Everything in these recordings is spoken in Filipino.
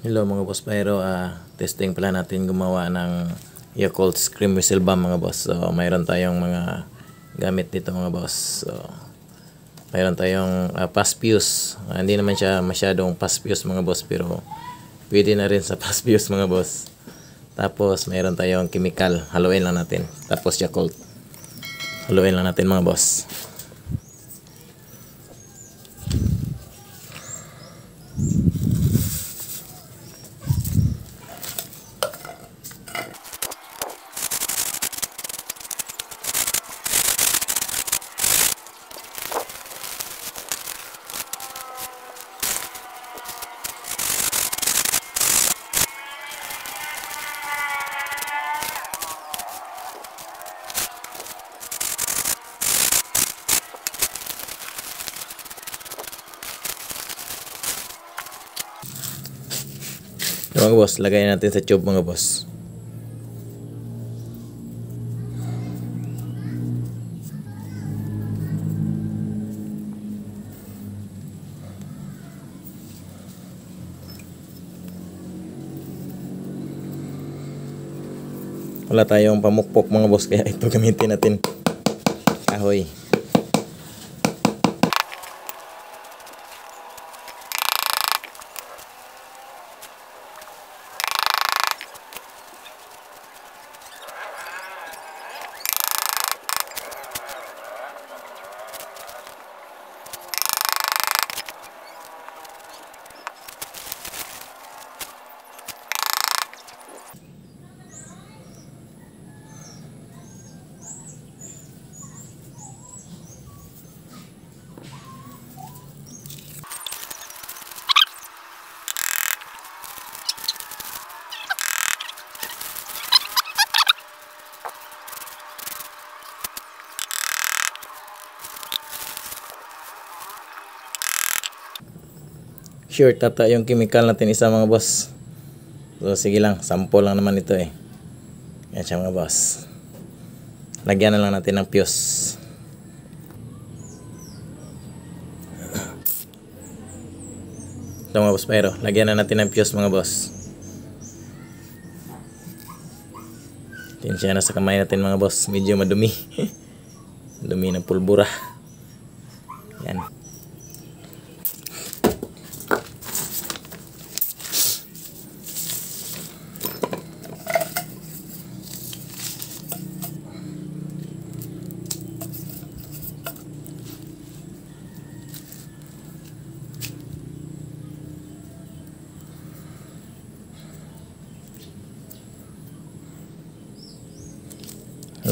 Hello mga boss Pyro, testing pala natin gumawa ng Yakult Scream Whistle Bomb mga boss. So mayroon tayong mga gamit dito mga boss. So mayroon tayong pass fuse. Hindi naman siya masyadong pass fuse mga boss, pero pwede na rin sa pass fuse mga boss. Tapos mayroon tayong chemical, haluin lang natin. Tapos Yakult, haluin lang natin mga boss. Mga boss, lagay natin sa tube mga boss. Wala tayong pamukpok mga boss, kaya ito gamitin natin, kahoy. Sure, tata yung chemical natin isa mga boss. So sige lang, sample lang naman ito eh. Yan siya mga boss. Lagyan na lang natin ng fuse. Ito mga boss Pyro, lagyan na natin ng fuse mga boss. Tensya na sa kamay natin mga boss, medyo madumi. Dumi ng pulbura. Yan.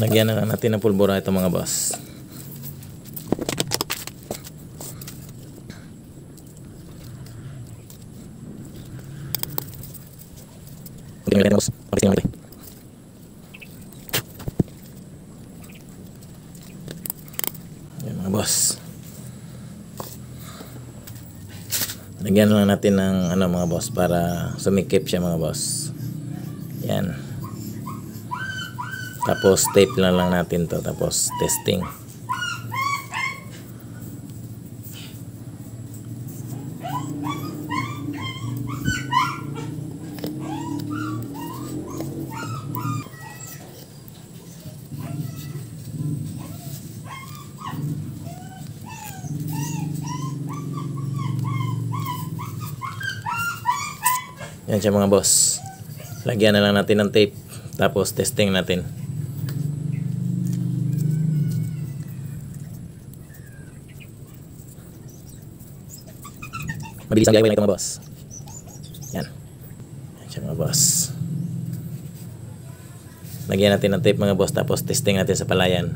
Lagyan na lang natin ng pulbura ito mga boss. Yan mga boss. Lagyan na lang natin ng mga boss para sumikip siya mga boss. Yan. Tapos tape lang natin to, tapos testing. Yan siya mga boss. Lagyan na lang natin ng tape, tapos testing natin. Mabilis ang gagawin lang ito mga boss. Yan. Yan siya mga boss. Lagyan natin ng tape mga boss, tapos testing natin sa palayan.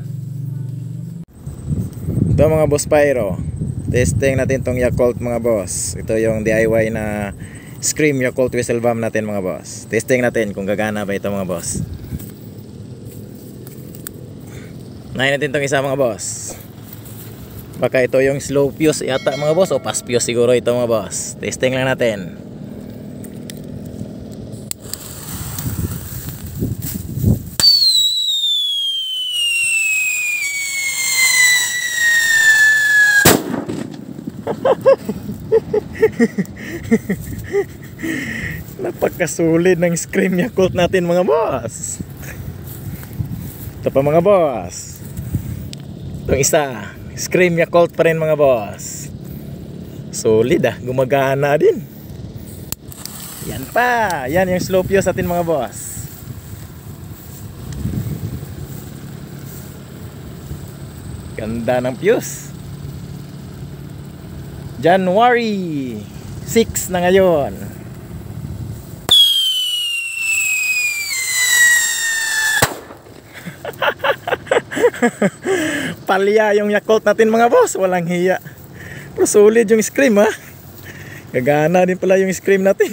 Ito mga boss Pyro, testing natin tong Yakult mga boss. Ito yung DIY na Scream Yakult Whistle Bomb natin mga boss. Testing natin kung gagana ba ito mga boss. Nahin natin tong isa mga boss. Baka ito yung slow fuse yata mga boss, o pass fuse siguro ito mga boss. Testing lang natin. Napakasulit ng Scream Yakult natin mga boss. Ito pa mga boss. Itong isa, Scream Yakult pa rin mga boss. Solid gumagana din. Yan pa, yan yung slow fuse natin mga boss. Ganda ng fuse. January 6 na ngayon. Palya yung Yakult natin mga boss, walang hiya. Pero solid yung Scream Gagana din pala yung Scream natin.